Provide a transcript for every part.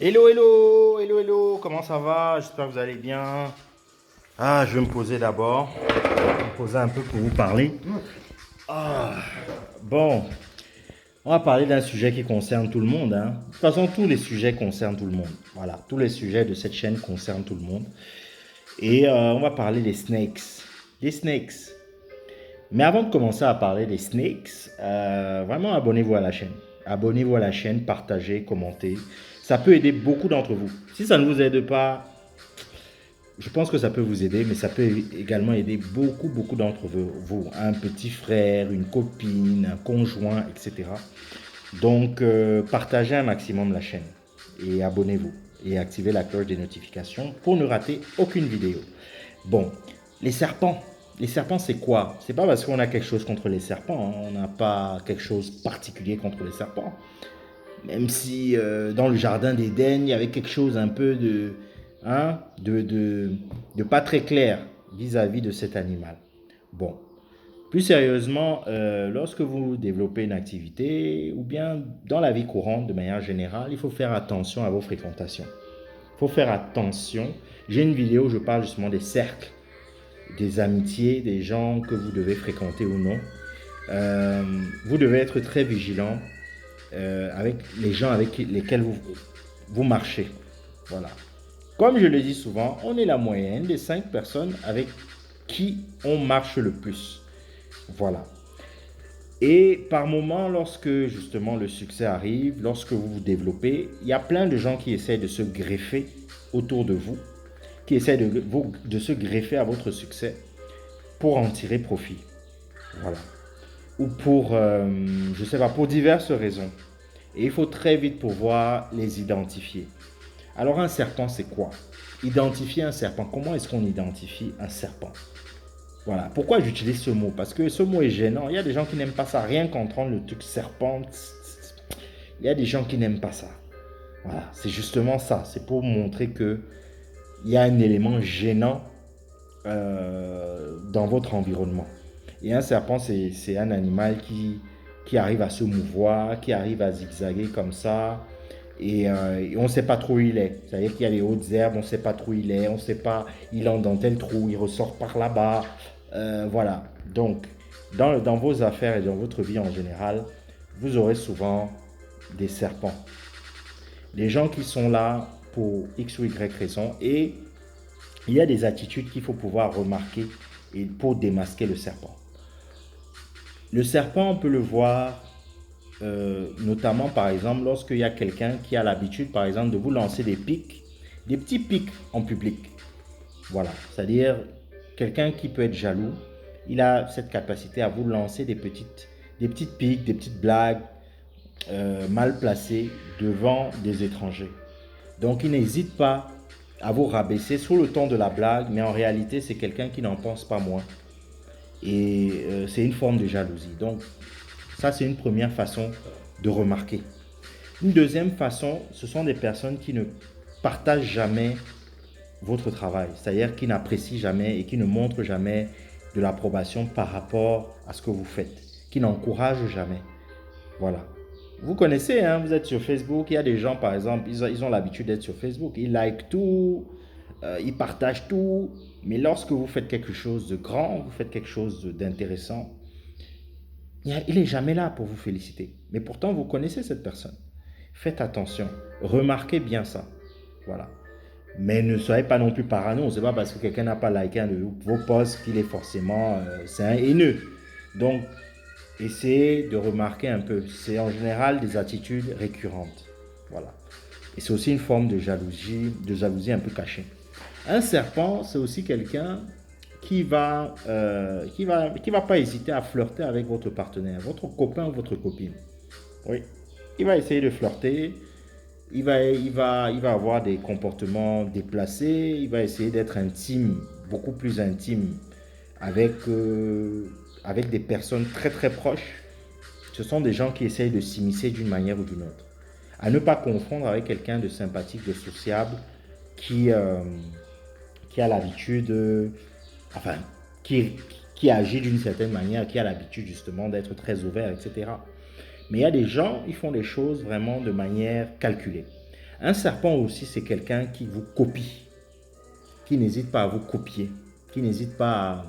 Hello, hello, hello, hello, comment ça va? J'espère que vous allez bien. Je vais me poser d'abord. Je vais me poser un peu pour vous parler. Ah, bon, on va parler d'un sujet qui concerne tout le monde, hein. De toute façon, tous les sujets concernent tout le monde. Voilà, tous les sujets de cette chaîne concernent tout le monde. Et on va parler des snakes. Des snakes. Mais avant de commencer à parler des snakes, vraiment abonnez-vous à la chaîne. Abonnez-vous à la chaîne, partagez, commentez. Ça peut aider beaucoup d'entre vous. Si ça ne vous aide pas, je pense que ça peut vous aider, mais ça peut également aider beaucoup, beaucoup d'entre vous. Un petit frère, une copine, un conjoint, etc. Donc, partagez un maximum la chaîne et abonnez-vous et activez la cloche des notifications pour ne rater aucune vidéo. Bon, les serpents. Les serpents, c'est quoi? C'est pas parce qu'on a quelque chose contre les serpents, hein. On n'a pas quelque chose de particulier contre les serpents. Même si dans le jardin d'Éden, il y avait quelque chose un peu hein, de pas très clair vis-à-vis de cet animal. Bon, plus sérieusement, lorsque vous développez une activité ou bien dans la vie courante de manière générale, il faut faire attention à vos fréquentations. Il faut faire attention. J'ai une vidéo où je parle justement des cercles, des amitiés, des gens que vous devez fréquenter ou non. Euh, Vous devez être très vigilant avec les gens avec lesquels vous marchez. Voilà. Comme je le dis souvent, on est la moyenne des 5 personnes avec qui on marche le plus. Voilà. Et par moment, lorsque justement le succès arrive, lorsque vous vous développez, il y a plein de gens qui essaient de se greffer autour de vous, qui essaient de se greffer à votre succès pour en tirer profit. Voilà. Ou pour, je ne sais pas, pour diverses raisons. Et il faut très vite pouvoir les identifier. Alors un serpent, c'est quoi? Identifier un serpent. Comment est-ce qu'on identifie un serpent? Voilà. Pourquoi j'utilise ce mot? Parce que ce mot est gênant. Il y a des gens qui n'aiment pas ça. Rien qu'entendre le truc serpent, il y a des gens qui n'aiment pas ça. Voilà. C'est justement ça. C'est pour montrer que il y a un élément gênant dans votre environnement. Et un serpent, c'est un animal qui arrive à se mouvoir, qui arrive à zigzaguer comme ça. Et on ne sait pas trop où il est. C'est-à-dire qu'il y a les hautes herbes, on ne sait pas trop où il est, on ne sait pas, il entre dans tel trou, il ressort par là-bas. Voilà. Donc, dans vos affaires et dans votre vie en général, vous aurez souvent des serpents. Des gens qui sont là pour X ou Y raison. Et il y a des attitudes qu'il faut pouvoir remarquer et pour démasquer le serpent. Le serpent, on peut le voir notamment par exemple lorsqu'il y a quelqu'un qui a l'habitude par exemple de vous lancer des pics, des petits pics en public. Voilà, c'est-à-dire quelqu'un qui peut être jaloux, il a cette capacité à vous lancer des petites piques, des petites blagues mal placées devant des étrangers. Donc il n'hésite pas à vous rabaisser sous le ton de la blague, mais en réalité c'est quelqu'un qui n'en pense pas moins. Et c'est une forme de jalousie. Donc ça, c'est une première façon de remarquer. Une deuxième façon, ce sont des personnes qui ne partagent jamais votre travail, c'est-à-dire qui n'apprécient jamais et qui ne montrent jamais de l'approbation par rapport à ce que vous faites, qui n'encouragent jamais. Voilà. Vous connaissez, hein, vous êtes sur Facebook, il y a des gens, par exemple, ils ont l'habitude d'être sur Facebook, ils likent tout, ils partagent tout, mais lorsque vous faites quelque chose de grand, vous faites quelque chose d'intéressant, il n'est jamais là pour vous féliciter. Mais pourtant, vous connaissez cette personne. Faites attention. Remarquez bien ça. Voilà. Mais ne soyez pas non plus parano. Ce n'est pas parce que quelqu'un n'a pas liké un de vos posts qu'il est forcément c'est un haineux. Donc, essayez de remarquer un peu. C'est en général des attitudes récurrentes. Voilà. Et c'est aussi une forme de jalousie un peu cachée. Un serpent, c'est aussi quelqu'un qui va pas hésiter à flirter avec votre partenaire, votre copain ou votre copine. Oui, il va essayer de flirter. Il va avoir des comportements déplacés. Il va essayer d'être intime, beaucoup plus intime avec des personnes très très proches. Ce sont des gens qui essayent de s'immiscer d'une manière ou d'une autre. À ne pas confondre avec quelqu'un de sympathique, de sociable, qui, euh, qui a l'habitude, enfin, qui, qui agit d'une certaine manière, qui a l'habitude justement d'être très ouvert, etc. Mais il y a des gens, ils font les choses vraiment de manière calculée. Un serpent aussi, c'est quelqu'un qui vous copie, qui n'hésite pas à vous copier, qui n'hésite pas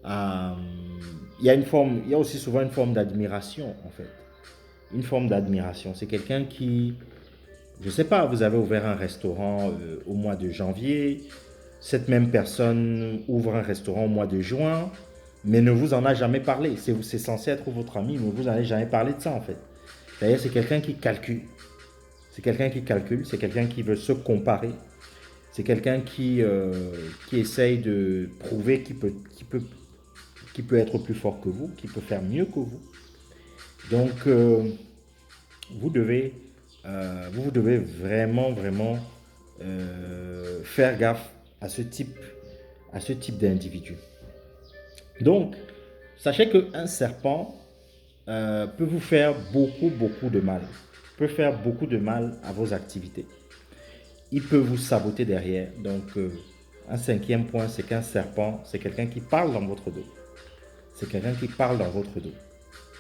à, il y a une forme, il y a aussi souvent une forme d'admiration en fait. Une forme d'admiration. C'est quelqu'un qui, je ne sais pas, vous avez ouvert un restaurant au mois de janvier, cette même personne ouvre un restaurant au mois de juin, mais ne vous en a jamais parlé. C'est censé être votre ami, mais vous n'en avez jamais parlé de ça en fait. D'ailleurs, c'est quelqu'un qui calcule. C'est quelqu'un qui calcule, c'est quelqu'un qui veut se comparer. C'est quelqu'un qui essaye de prouver qu'il peut être plus fort que vous, qu'il peut faire mieux que vous. Donc, vous devez, vous devez vraiment, vraiment faire gaffe à ce type d'individu. Donc, sachez qu'un serpent peut vous faire beaucoup, beaucoup de mal. Peut faire beaucoup de mal à vos activités. Il peut vous saboter derrière. Donc, un cinquième point, c'est qu'un serpent, c'est quelqu'un qui parle dans votre dos. C'est quelqu'un qui parle dans votre dos.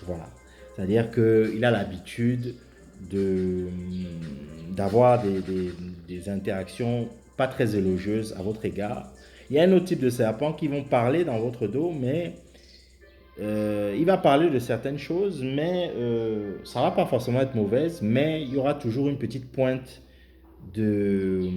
Voilà. C'est-à-dire qu'il a l'habitude d'avoir des interactions pas très élogieuses à votre égard. Il y a un autre type de serpent qui vont parler dans votre dos, mais il va parler de certaines choses, mais ça ne va pas forcément être mauvaise, mais il y aura toujours une petite pointe de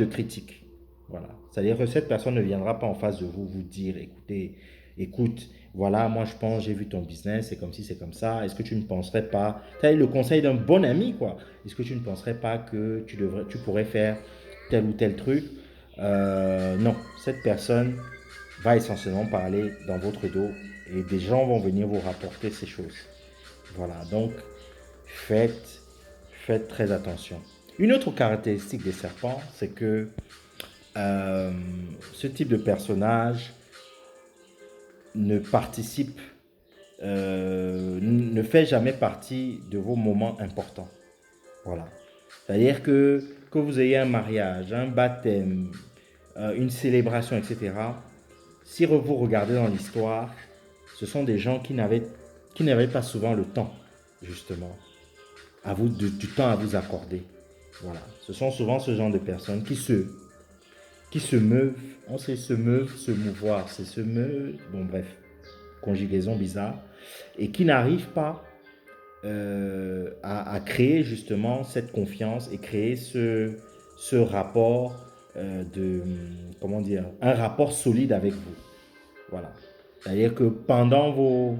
critique. Voilà. C'est-à-dire que cette personne ne viendra pas en face de vous dire, écoutez, écoute, voilà, moi je pense, j'ai vu ton business, c'est comme si, c'est comme ça. Est-ce que tu ne penserais pas, c'est le conseil d'un bon ami, quoi. Est-ce que tu ne penserais pas que tu pourrais faire tel ou tel truc? Non, cette personne va essentiellement parler dans votre dos et des gens vont venir vous rapporter ces choses. Voilà, donc faites très attention. Une autre caractéristique des serpents, c'est que euh, ce type de personnage ne participe, ne fait jamais partie de vos moments importants. Voilà. C'est-à-dire que vous ayez un mariage, un baptême, une célébration, etc. Si vous regardez dans l'histoire, ce sont des gens qui n'avaient pas souvent le temps, justement, du temps à vous accorder. Voilà. Ce sont souvent ce genre de personnes qui se meuvent. On sait se meuvent, se mouvoir, c'est se meuvent. Bon, bref, conjugaison bizarre. Et qui n'arrivent pas à créer justement cette confiance et créer ce rapport comment dire, un rapport solide avec vous. Voilà. C'est-à-dire que pendant vos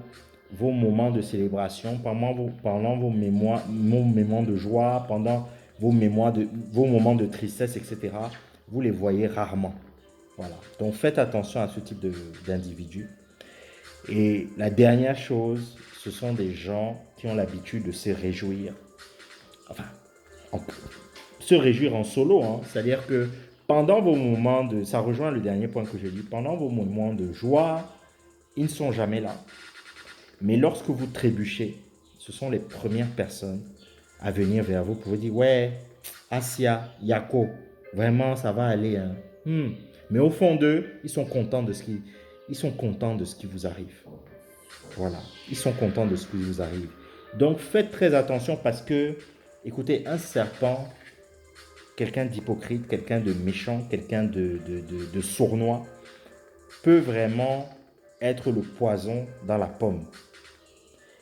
moments de célébration, pendant vos moments de joie, pendant vos moments de tristesse, etc., vous les voyez rarement. Voilà. Donc faites attention à ce type d'individus. Et la dernière chose, ce sont des gens qui ont l'habitude de se réjouir. Enfin, se réjouir en solo, hein. C'est-à-dire que pendant vos moments de... Ça rejoint le dernier point que je dis. Pendant vos moments de joie, ils ne sont jamais là. Mais lorsque vous trébuchez, ce sont les premières personnes à venir vers vous pour vous dire, ouais, Asia, Yako, vraiment, ça va aller. Hein. Mais au fond d'eux, ils sont contents de ce qui vous arrive. Voilà, ils sont contents de ce qui vous arrive. Donc faites très attention parce que, écoutez, un serpent, quelqu'un d'hypocrite, quelqu'un de méchant, quelqu'un de sournois, peut vraiment être le poison dans la pomme.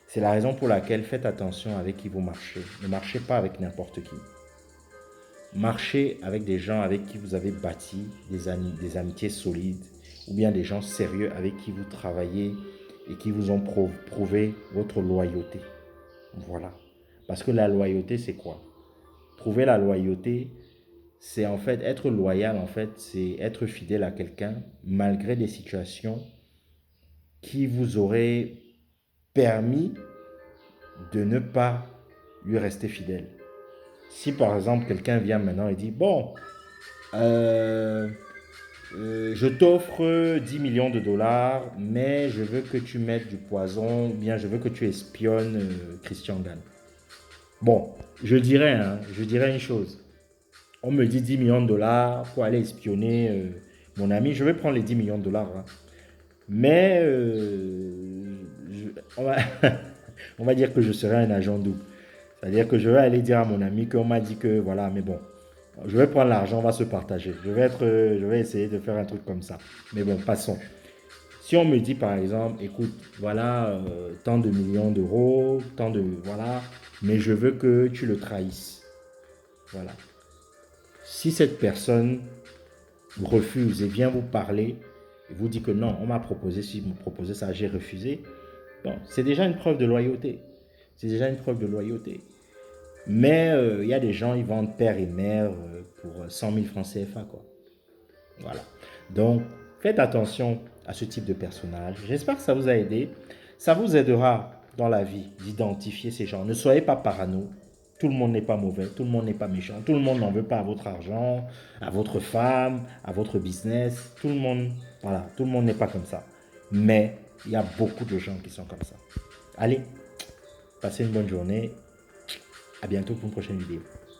C'est la raison pour laquelle faites attention avec qui vous marchez. Ne marchez pas avec n'importe qui. Marchez avec des gens avec qui vous avez bâti des amitiés solides ou bien des gens sérieux avec qui vous travaillez et qui vous ont prouvé votre loyauté. Voilà. Parce que la loyauté, c'est quoi? Prouver la loyauté, c'est en fait être loyal, en fait, c'est être fidèle à quelqu'un malgré des situations qui vous auraient permis de ne pas lui rester fidèle. Si par exemple quelqu'un vient maintenant et dit, bon, je t'offre 10 millions de dollars, mais je veux que tu mettes du poison, ou bien je veux que tu espionnes Christian Gann. Bon, je dirais une chose. On me dit 10 millions de dollars pour aller espionner mon ami. Je vais prendre les 10 millions de dollars. Hein. Mais on va dire que je serai un agent double. C'est-à-dire que je vais aller dire à mon ami qu'on m'a dit que voilà, mais bon, je vais prendre l'argent, on va se partager. Je vais essayer de faire un truc comme ça. Mais bon, passons. Si on me dit par exemple, écoute, voilà, tant de millions d'euros, tant de, voilà, mais je veux que tu le trahisses. Voilà. Si cette personne refuse et vient vous parler, et vous dit que non, on m'a proposé, si vous me proposez ça, j'ai refusé, bon, c'est déjà une preuve de loyauté. C'est déjà une preuve de loyauté. Mais il y a des gens, ils vendent père et mère pour 100 000 francs CFA, quoi. Voilà. Donc, faites attention à ce type de personnage. J'espère que ça vous a aidé. Ça vous aidera dans la vie d'identifier ces gens. Ne soyez pas parano. Tout le monde n'est pas mauvais, tout le monde n'est pas méchant, tout le monde n'en veut pas à votre argent, à votre femme, à votre business. Tout le monde, voilà, tout le monde n'est pas comme ça. Mais il y a beaucoup de gens qui sont comme ça. Allez, passez une bonne journée. À bientôt pour une prochaine vidéo.